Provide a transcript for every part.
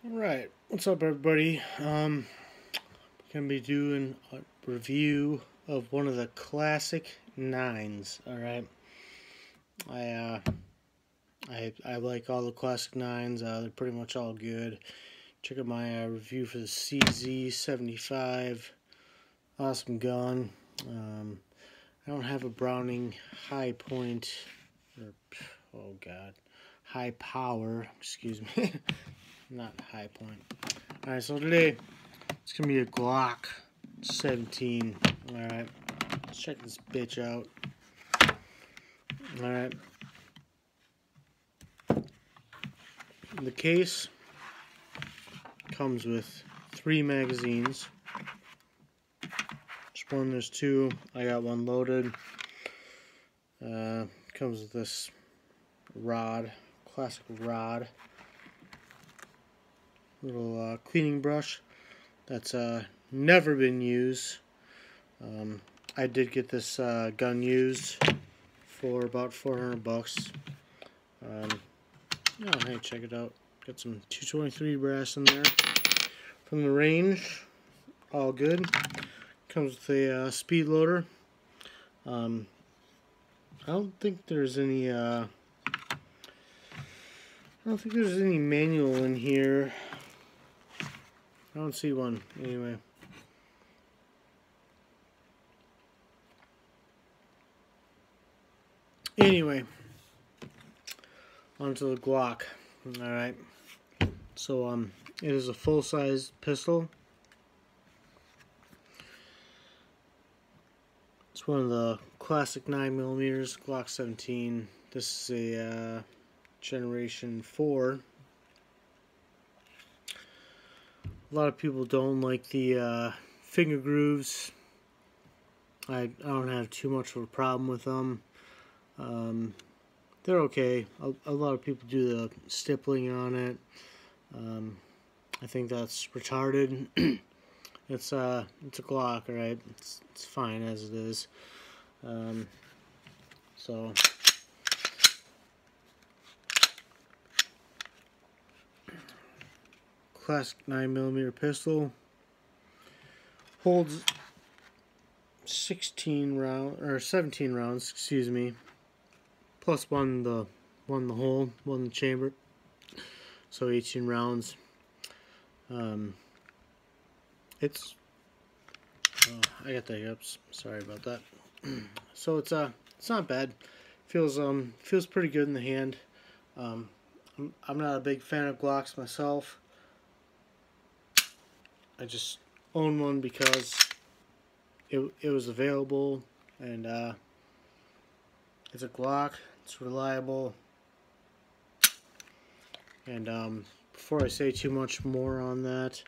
Alright, what's up everybody? Gonna be doing a review of one of the classic 9s, alright? I like all the classic 9s, they're pretty much all good. Check out my review for the CZ75, awesome gun. I don't have a Browning high point, or, oh god, high power, excuse me. Not high point. Alright, so today it's gonna be a Glock 17. Alright, let's check this bitch out. Alright, the case comes with 3 magazines. Just one, there's 2. I got one loaded. Comes with this rod, classic rod. Little cleaning brush that's never been used. I did get this gun used for about 400 bucks. Oh, hey, check it out. Got some 223 brass in there from the range. All good. Comes with a Speedloader. I don't think there's any. I don't think there's any manual in here. I don't see one, anyway. Anyway, onto the Glock. Alright. So, it is a full-size pistol. It's one of the classic 9mm Glock 17. This is a Generation 4. A lot of people don't like the finger grooves. I don't have too much of a problem with them. They're okay. A lot of people do the stippling on it. I think that's retarded. It's a Glock, alright? It's fine as it is. So classic 9mm pistol, holds 17 rounds, excuse me, plus one the hole, one the chamber, so 18 rounds. It's I got the hiccups, sorry about that. So it's not bad. Feels pretty good in the hand. I'm not a big fan of Glocks myself. I just own one because it was available, and it's a Glock. It's reliable. And before I say too much more on that,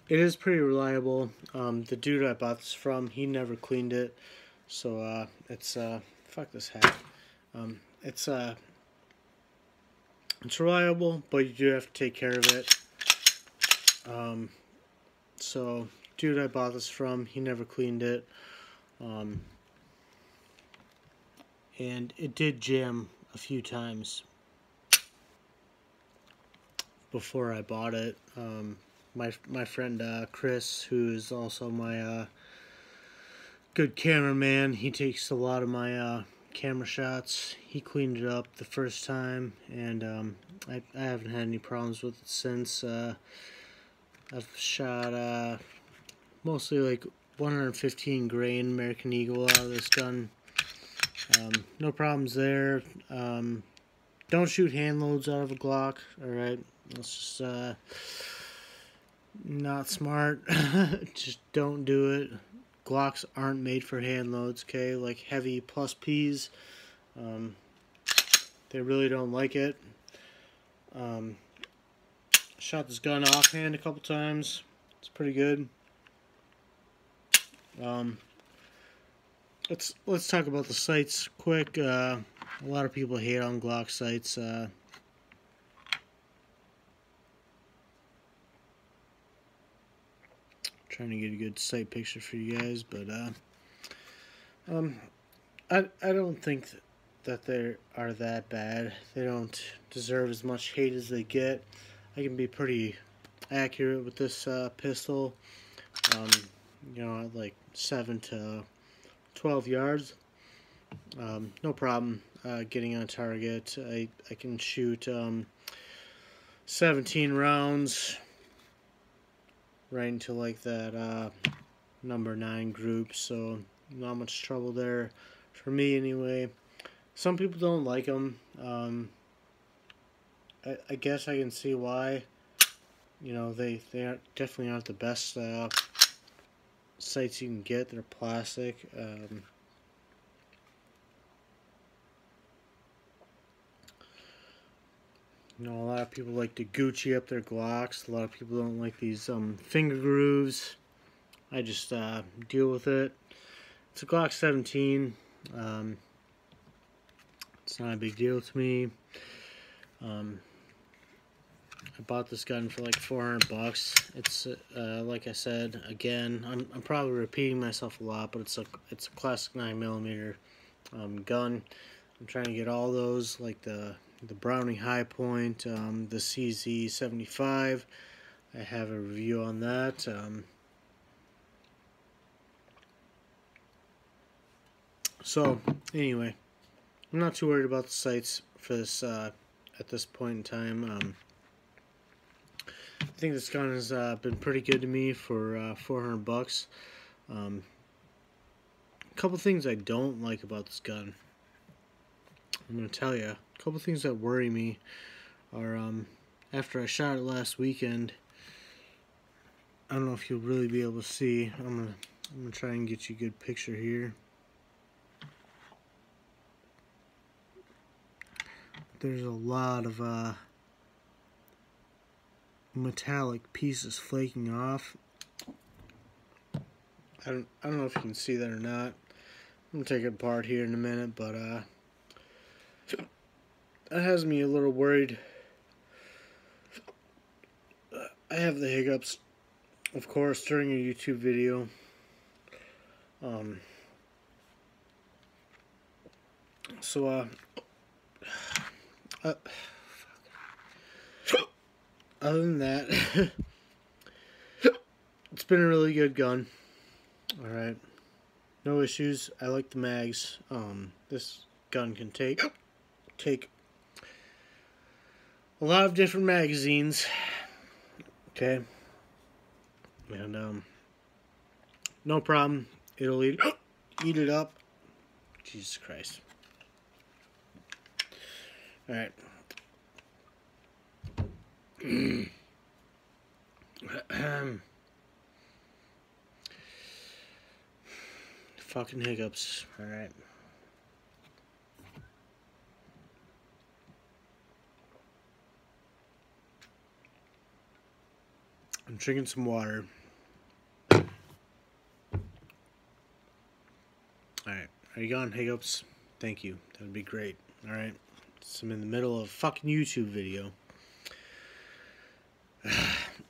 it is pretty reliable. The dude I bought this from, he never cleaned it, so it's fuck this hat. It's reliable, but you do have to take care of it. So, dude I bought this from, he never cleaned it. And it did jam a few times before I bought it. My friend Chris, who is also my good cameraman, he takes a lot of my camera shots. He cleaned it up the first time, and I haven't had any problems with it since. I've shot mostly like 115 grain American Eagle out of this gun. No problems there. Don't shoot hand loads out of a Glock, alright? That's just not smart. Just don't do it. Glocks aren't made for hand loads, okay? Like heavy plus Ps, they really don't like it. Shot this gun offhand a couple times. It's pretty good. Let's talk about the sights quick. A lot of people hate on Glock sights. Trying to get a good sight picture for you guys, but I don't think that they are that bad. They don't deserve as much hate as they get. I can be pretty accurate with this pistol. You know, at like 7 to 12 yards. No problem getting on target. I can shoot 17 rounds right into like that number 9 group, so not much trouble there for me anyway. Some people don't like them. I guess I can see why. You know, they definitely aren't the best sights you can get. They're plastic. You know, a lot of people like to Gucci up their Glocks. A lot of people don't like these finger grooves. I just deal with it. It's a Glock 17. It's not a big deal to me. I bought this gun for like $400. It's like I said again. I'm probably repeating myself a lot, but it's a classic 9mm gun. I'm trying to get all those, like the Browning High Point, the CZ75. I have a review on that. So anyway, I'm not too worried about the sights for this at this point in time. I think this gun has been pretty good to me for $400. A couple things I don't like about this gun. I'm going to tell you. A couple things that worry me are after I shot it last weekend. I don't know if you'll really be able to see. I'm gonna try and get you a good picture here. There's a lot of metallic pieces flaking off. I don't know if you can see that or not. I'm gonna take it apart here in a minute, but that has me a little worried. I have the hiccups, of course, during a YouTube video. Other than that, it's been a really good gun. Alright. No issues. I like the mags. This gun can take a lot of different magazines. Okay. And no problem. It'll eat it up. Jesus Christ. Alright. Fucking hiccups. Alright. I'm drinking some water. Alright. Are you gone, hiccups? Thank you. That would be great. Alright. So I'm in the middle of a fucking YouTube video.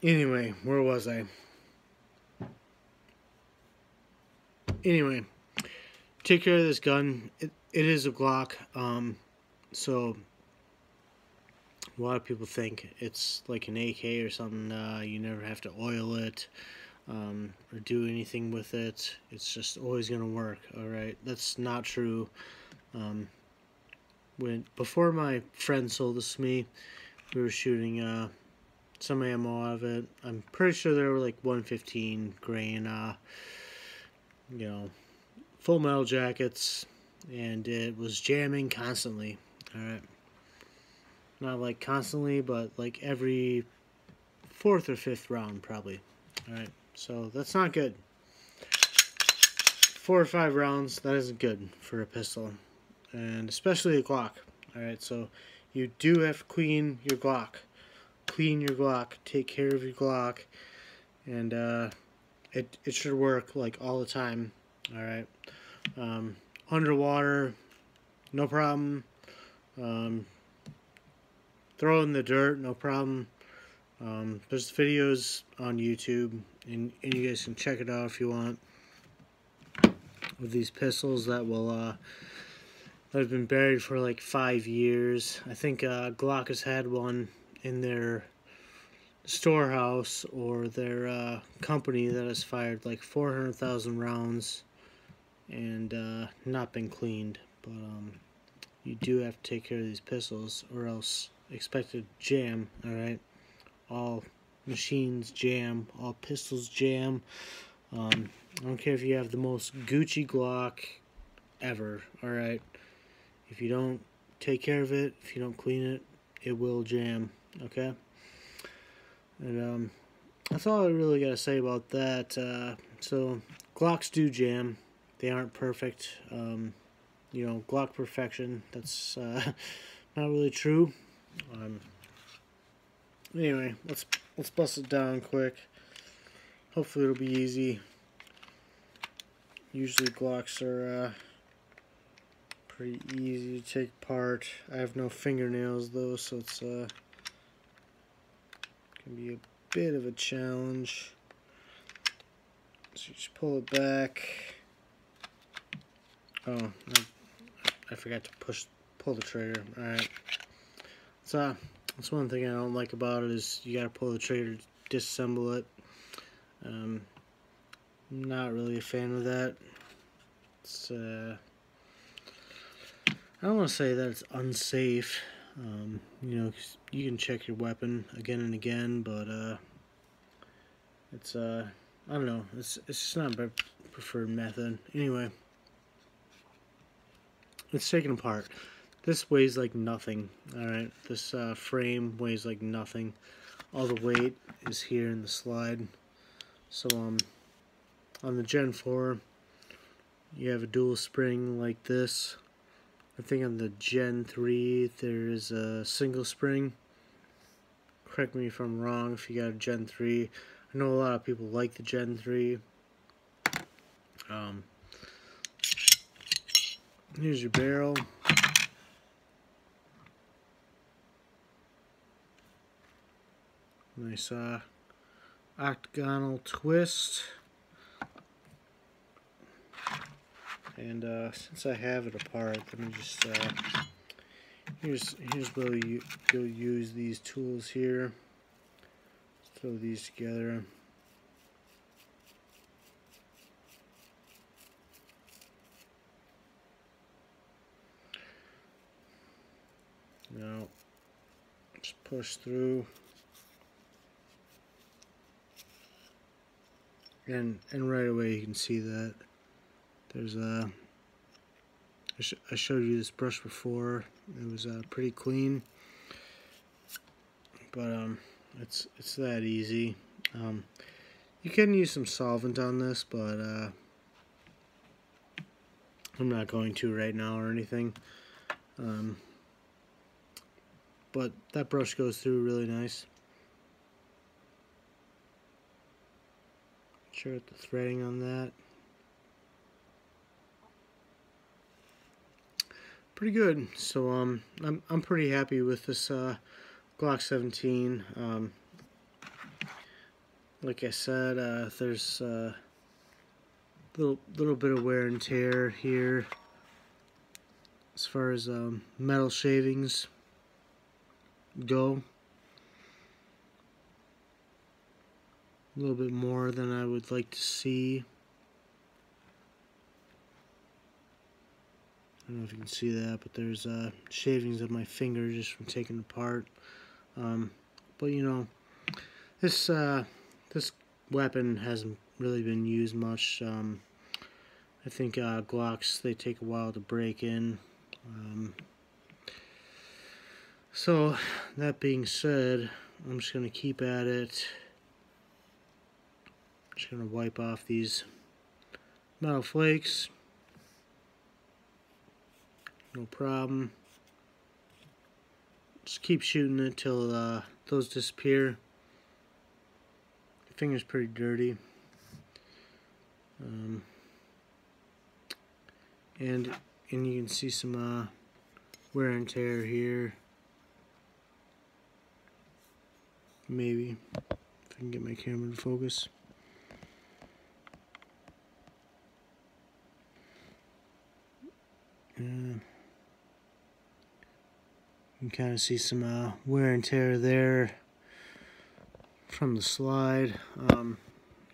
Anyway, where was I? Anyway, take care of this gun. It is a Glock. So a lot of people think it's like an AK or something. You never have to oil it or do anything with it. It's just always gonna work. All right, that's not true. Before my friend sold this to me, we were shooting some ammo out of it. I'm pretty sure they were like 115 grain, you know, full metal jackets, and it was jamming constantly. All right, not like constantly, but like every 4th or 5th round probably. All right, so that's not good. 4 or 5 rounds, that isn't good for a pistol, and especially a Glock. All right, so you do have to clean your Glock. Clean your Glock. Take care of your Glock, and it should work like all the time. All right. Underwater, no problem. Throw in the dirt, no problem. There's videos on YouTube, and you guys can check it out if you want, with these pistols that will that have been buried for like 5 years. I think Glock has had one in their storehouse or their company that has fired like 400,000 rounds and not been cleaned. But you do have to take care of these pistols or else expect to jam. Alright, all machines jam, all pistols jam. I don't care if you have the most Gucci Glock ever. Alright, if you don't take care of it, if you don't clean it, it will jam. Okay. And that's all I really gotta say about that. So Glocks do jam. They aren't perfect. You know, Glock perfection. That's not really true. Anyway, let's bust it down quick. Hopefully it'll be easy. Usually Glocks are pretty easy to take apart. I have no fingernails though, so it's can be a bit of a challenge. So you just pull it back. Oh, I forgot to pull the trigger. Alright. So that's one thing I don't like about it is you gotta pull the trigger to disassemble it. I'm not really a fan of that. It's I don't want to say that it's unsafe. You know, 'cause you can check your weapon again and again, but it's I don't know. It's just not my preferred method. Anyway, it's taken apart. This weighs like nothing. All right, this frame weighs like nothing. All the weight is here in the slide. So on the Gen 4, you have a dual spring like this. I think on the Gen 3 there is a single spring. Correct me if I'm wrong if you got a Gen 3. I know a lot of people like the Gen 3. Here's your barrel. Nice octagonal twist. And since I have it apart, let me just here's where you'll use these tools here. Throw these together. Now just push through. And right away you can see that there's a I showed you this brush before. It was pretty clean, but it's that easy. You can use some solvent on this, but I'm not going to right now or anything. But that brush goes through really nice. Sure at the threading on that. Pretty good. So I'm pretty happy with this Glock 17. Like I said, there's a little bit of wear and tear here as far as metal shavings go. A little bit more than I would like to see. I don't know if you can see that, but there's shavings of my finger just from taking it apart. But you know, this weapon hasn't really been used much. I think Glocks, they take a while to break in. So that being said, I'm just gonna keep at it. Just gonna wipe off these metal flakes. No problem. Just keep shooting it till those disappear. The finger's pretty dirty. And you can see some wear and tear here. Maybe if I can get my camera to focus. You can kind of see some wear and tear there from the slide.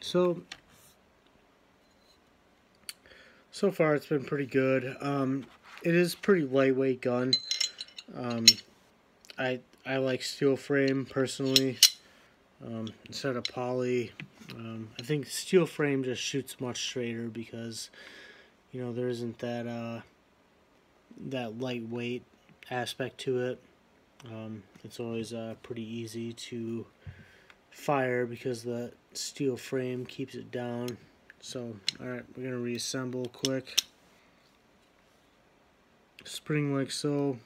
So far it's been pretty good. It is a pretty lightweight gun. I like steel frame personally instead of poly. I think steel frame just shoots much straighter because, you know, there isn't that that lightweight aspect to it. It's always pretty easy to fire because the steel frame keeps it down. So, alright, we're going to reassemble quick. Spring like so.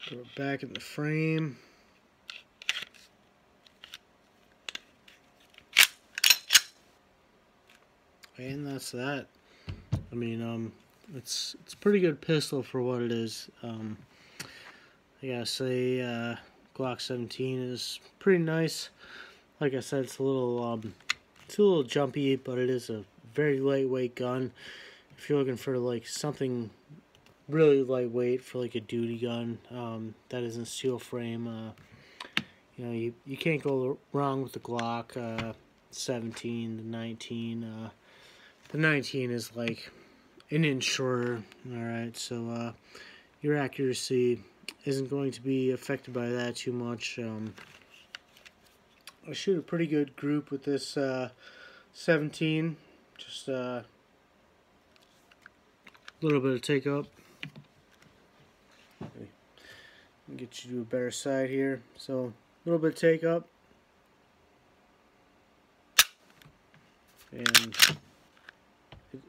Put it back in the frame. And that's that. I mean, it's a pretty good pistol for what it is. I gotta say, Glock 17 is pretty nice. Like I said, it's a little jumpy, but it is a very lightweight gun. If you're looking for like something really lightweight for like a duty gun that isn't steel frame, you know, you can't go wrong with the Glock 17, the 19. The 19 is like an inch shorter. Alright, so your accuracy isn't going to be affected by that too much. I shoot a pretty good group with this 17. Just a little bit of take up. Okay. Get you to a better side here. So a little bit of take up. And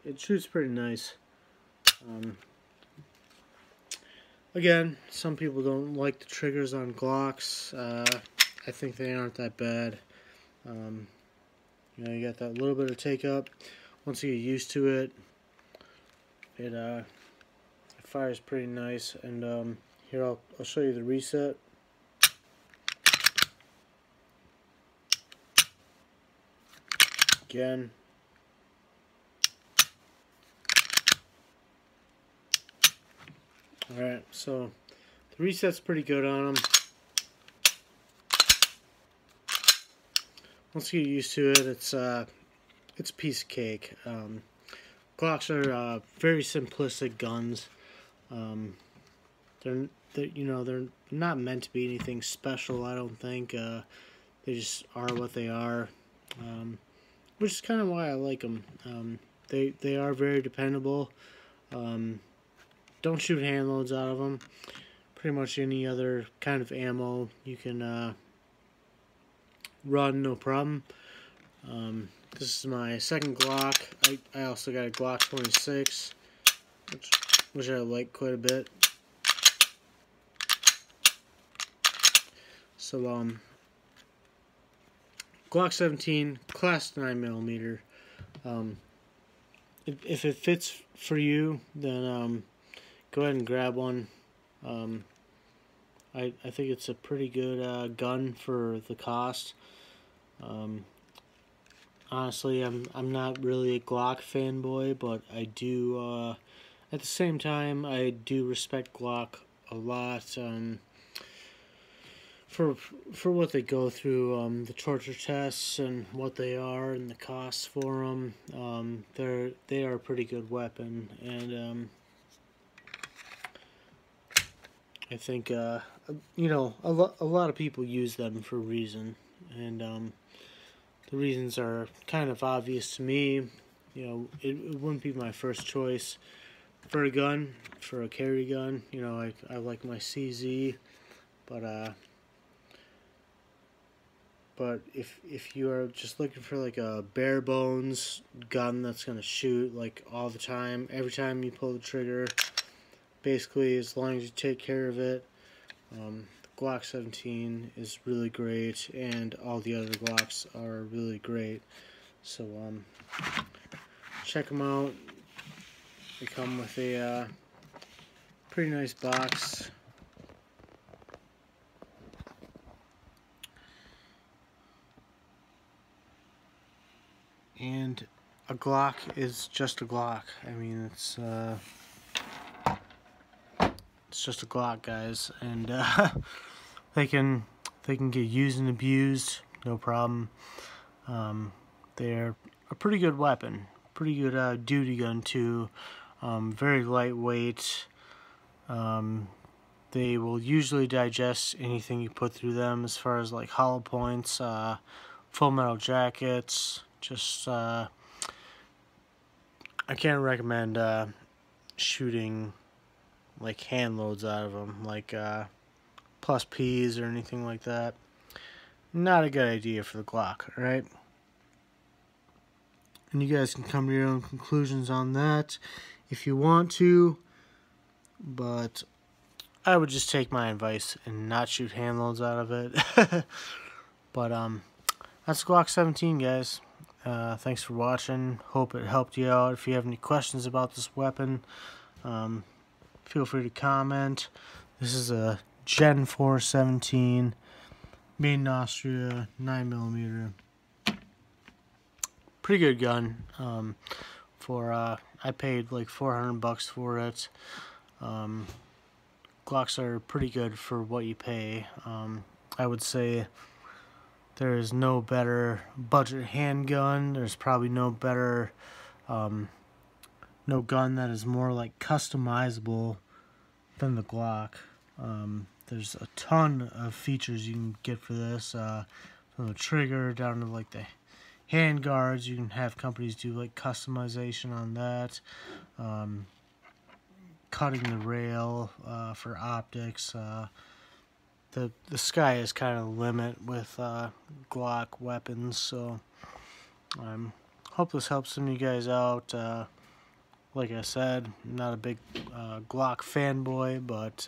it shoots pretty nice. Again, some people don't like the triggers on Glocks. I think they aren't that bad. You know, you got that little bit of take up. Once you get used to it, it fires pretty nice. And here I'll show you the reset. Again. Alright, so the reset's pretty good on them. Once you get used to it, it's a piece of cake. Glocks are very simplistic guns. They're not meant to be anything special. I don't think they just are what they are, which is kind of why I like them. They are very dependable. Don't shoot hand loads out of them. Pretty much any other kind of ammo you can run, no problem. This is my second Glock. I also got a Glock 26, which I like quite a bit. So Glock 17, class 9mm. If it fits for you, then go ahead and grab one. I think it's a pretty good gun for the cost. Honestly, I'm not really a Glock fanboy, but I do at the same time I do respect Glock a lot for what they go through, the torture tests and what they are and the costs for them. They are a pretty good weapon, and I think you know, a lot of people use them for a reason, and the reasons are kind of obvious to me. You know, it wouldn't be my first choice for a gun, for a carry gun. You know, I like my CZ, but if you are just looking for like a bare bones gun that's gonna shoot like all the time, every time you pull the trigger, basically as long as you take care of it, the Glock 17 is really great, and all the other Glocks are really great. So check them out. They come with a pretty nice box. And a Glock is just a Glock. I mean, it's It's just a Glock, guys, and they can get used and abused, no problem. They're a pretty good weapon, pretty good duty gun too. Very lightweight. They will usually digest anything you put through them, as far as like hollow points, full metal jackets. Just I can't recommend shooting like hand loads out of them, like plus P's or anything like that. Not a good idea for the Glock, right? And you guys can come to your own conclusions on that if you want to, but I would just take my advice and not shoot hand loads out of it. But that's Glock 17, guys. Thanks for watching. Hope it helped you out. If you have any questions about this weapon, feel free to comment. This is a Gen 4 17, made in Austria, 9mm. Pretty good gun. I paid like $400 for it. Glocks are pretty good for what you pay. I would say there is no better budget handgun. There's probably no better, no gun that is more like customizable than the Glock. There's a ton of features you can get for this, from the trigger down to like the hand guards. You can have companies do like customization on that. Cutting the rail for optics. The sky is kind of the limit with Glock weapons, so hope this helps some of you guys out. Like I said, I'm not a big Glock fanboy, but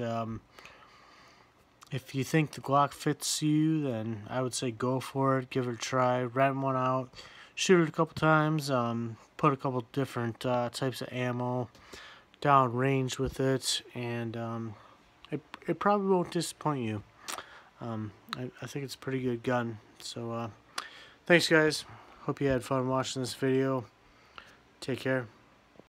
if you think the Glock fits you, then I would say go for it. Give it a try. Rent one out. Shoot it a couple times. Put a couple different types of ammo down range with it, and it probably won't disappoint you. I think it's a pretty good gun. So thanks, guys. Hope you had fun watching this video. Take care.